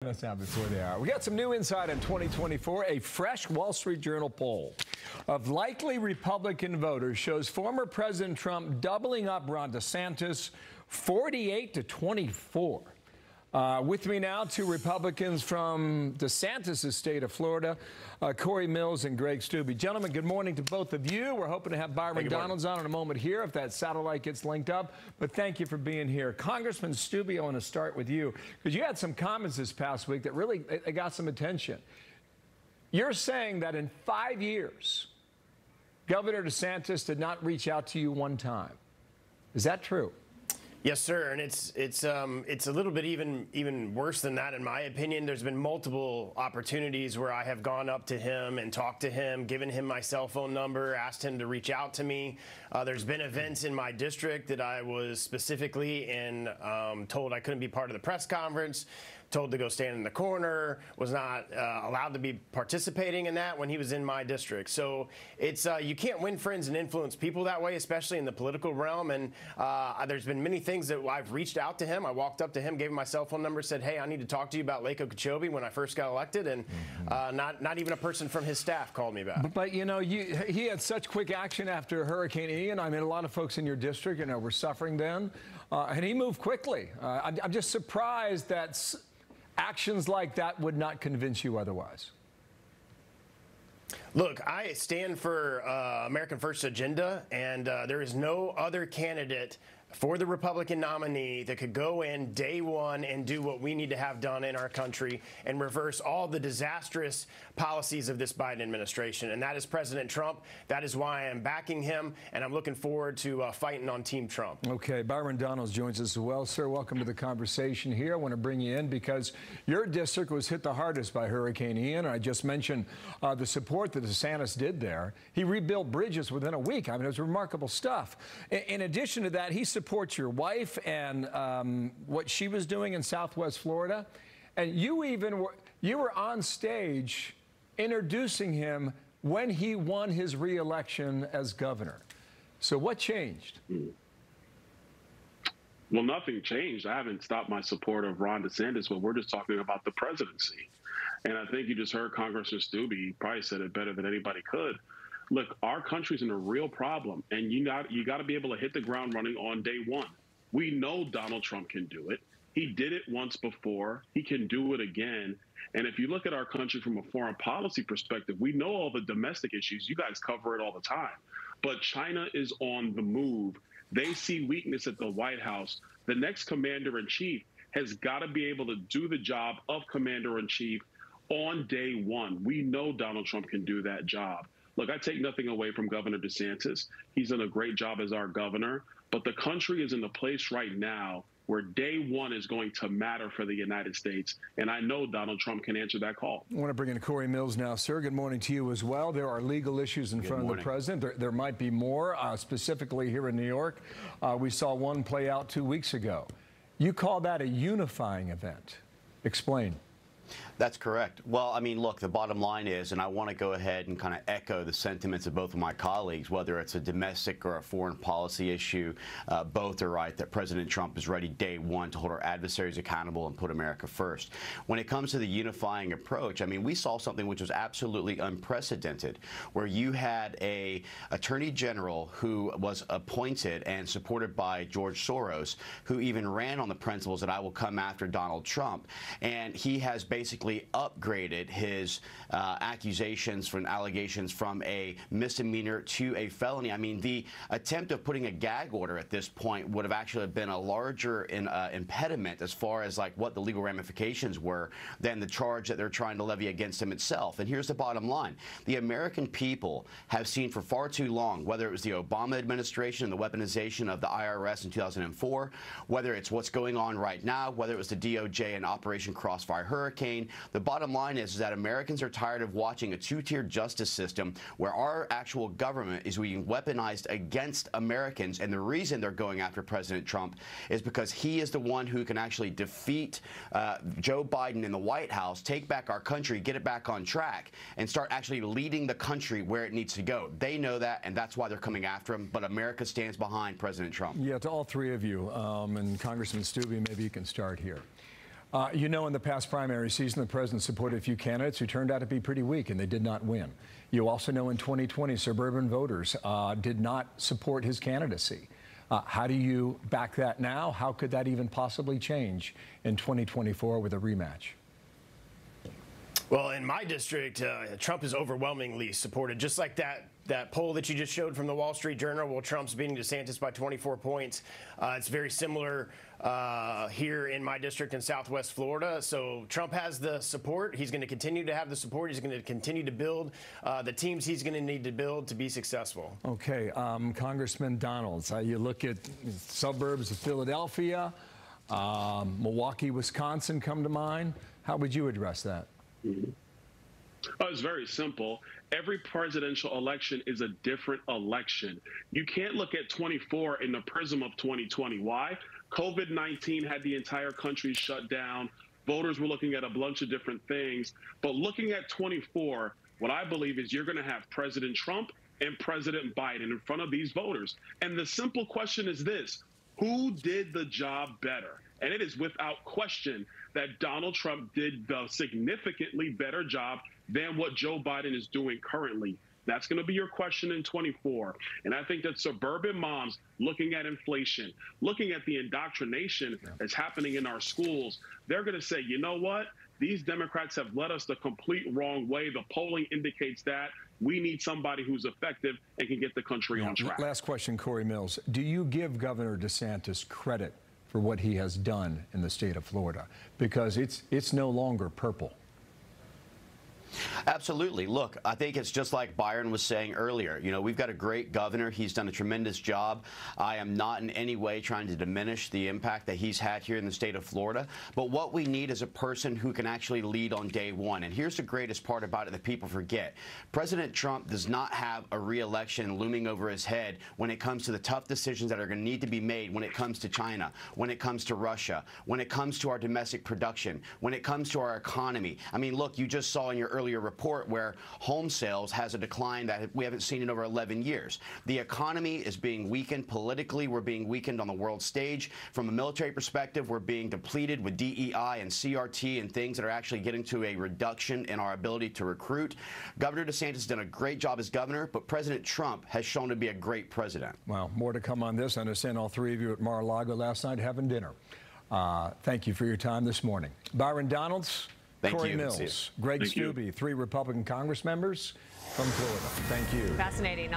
us now before the hour. We got some new insight in 2024. A fresh Wall Street Journal poll of likely Republican voters shows former President Trump doubling up Ron DeSantis 48 to 24. With me now, two Republicans from DeSantis' state of Florida, Corey Mills and Greg Steube. Gentlemen, good morning to both of you. We're hoping to have Byron Donalds on in a moment here if that satellite gets linked up. But thank you for being here. Congressman Steube, I want to start with you because you had some comments this past week that really got some attention. You're saying that in 5 years, Governor DeSantis did not reach out to you one time. Is that true? Yes, sir, and it's a little bit even worse than that, in my opinion. There's been multiple opportunities where I have gone up to him and talked to him, given him my cell phone number, asked him to reach out to me. There's been events in my district that I was specifically told I couldn't be part of the press conference, told to go stand in the corner, was not allowed to be participating in that when he was in my district. So it's you can't win friends and influence people that way, especially in the political realm. And there's been many things that I've reached out to him. I walked up to him, gave him my cell phone number, said, hey, I need to talk to you about Lake Okeechobee when I first got elected. And not even a person from his staff called me back. But you know, he had such quick action after Hurricane Ian. I mean, a lot of folks in your district, were suffering then. And he moved quickly. I'm just surprised that actions like that would not convince you otherwise. Look, I stand for American First agenda, and there is no other candidate for the Republican nominee that could go in day one and do what we need to have done in our country and reverse all the disastrous policies of this Biden administration. And that is President Trump. That is why I am backing him, and I'm looking forward to fighting on Team Trump. Okay, Byron Donalds joins us as well. Sir, welcome to the conversation here. I want to bring you in because your district was hit the hardest by Hurricane Ian. I just mentioned the support that DeSantis did there. He rebuilt bridges within a week. I mean, it was remarkable stuff. In addition to that, he supports your wife and what she was doing in Southwest Florida. And you were on stage introducing him when he won his re-election as governor. So what changed? Well, nothing changed. I haven't stopped my support of Ron DeSantis, but we're just talking about the presidency. And I think you just heard Congressman Steube. He probably said it better than anybody could. Look, our country's in a real problem, and you got to be able to hit the ground running on day one. We know Donald Trump can do it. He did it once before. He can do it again. And if you look at our country from a foreign policy perspective, we know all the domestic issues. You guys cover it all the time. But China is on the move. They see weakness at the White House. The next commander-in-chief has got to be able to do the job of commander-in-chief on day one. We know Donald Trump can do that job. Look, I take nothing away from Governor DeSantis. He's done a great job as our governor. But the country is in a place right now where day one is going to matter for the United States. And I know Donald Trump can answer that call. I want to bring in Corey Mills now. Sir, good morning to you as well. There are legal issues in front of the president. There might be more, specifically here in New York. We saw one play out 2 weeks ago. You call that a unifying event. Explain. That's correct. Well, I mean, look, the bottom line is, and I want to go ahead and kind of echo the sentiments of both of my colleagues, whether it's a domestic or a foreign policy issue, both are right that President Trump is ready day one to hold our adversaries accountable and put America first. When it comes to the unifying approach, I mean, we saw something which was absolutely unprecedented, where you had a attorney general who was appointed and supported by George Soros, who even ran on the principles that I will come after Donald Trump. And he has basically upgraded his accusations and allegations from a misdemeanor to a felony. I mean, the attempt of putting a gag order at this point would have actually been a larger impediment as far as like what the legal ramifications were than the charge that they're trying to levy against him itself. And here's the bottom line. The American people have seen for far too long, whether it was the Obama administration and the weaponization of the IRS in 2004, whether it's what's going on right now, whether it was the DOJ and Operation Crossfire Hurricane, the bottom line is that Americans are tired of watching a two-tier justice system where our actual government is being weaponized against Americans. And the reason they're going after President Trump is because he is the one who can actually defeat Joe Biden in the White House, take back our country, get it back on track, and start actually leading the country where it needs to go. They know that, and that's why they're coming after him. But America stands behind President Trump. Yeah, to all three of you, and Congressman Steube, maybe you can start here. You know, in the past primary season, the president supported a few candidates who turned out to be pretty weak, and they did not win. You also know in 2020, suburban voters did not support his candidacy. How do you back that now? How could that even possibly change in 2024 with a rematch? Well, in my district, Trump is overwhelmingly supported, just like that poll that you just showed from the Wall Street Journal. Well, Trump's beating DeSantis by 24 points. It's very similar here in my district in Southwest Florida. So Trump has the support. He's going to continue to have the support. He's going to continue to build the teams he's going to need to build to be successful. Okay, Congressman Donalds, you look at suburbs of Philadelphia, Milwaukee, Wisconsin come to mind. How would you address that? It's very simple. Every presidential election is a different election. You can't look at 24 in the prism of 2020. Why? COVID-19 had the entire country shut down. Voters were looking at a bunch of different things. But looking at 24, what I believe is you're going to have President Trump and President Biden in front of these voters. And the simple question is this: who did the job better? And it is without question that Donald Trump did the significantly better job than what Joe Biden is doing currently. That's going to be your question in 24. And I think that suburban moms looking at inflation, looking at the indoctrination that's happening in our schools, they're going to say, you know what? These Democrats have led us the complete wrong way. The polling indicates that. We need somebody who's effective and can get the country on track. Last question, Corey Mills. Do you give Governor DeSantis credit for what he has done in the state of Florida? Because it's no longer purple. Absolutely. Look, I think it's just like Byron was saying earlier. You know, we've got a great governor. He's done a tremendous job. I am not in any way trying to diminish the impact that he's had here in the state of Florida. But what we need is a person who can actually lead on day one. And here's the greatest part about it that people forget. President Trump does not have a re-election looming over his head when it comes to the tough decisions that are going to need to be made when it comes to China, when it comes to Russia, when it comes to our domestic production, when it comes to our economy. I mean, look, you just saw in your earlier report where home sales has a decline that we haven't seen in over 11 years. The economy is being weakened politically. We're being weakened on the world stage. From a military perspective, we're being depleted with DEI and CRT and things that are actually getting to a reduction in our ability to recruit. Governor DeSantis has done a great job as governor, but President Trump has shown to be a great president. Well, more to come on this. I understand all three of you at Mar-a-Lago last night having dinner. Thank you for your time this morning. Byron Donalds, Corey Mills, Greg Steube, 3 Republican Congress members from Florida. Thank you. Fascinating.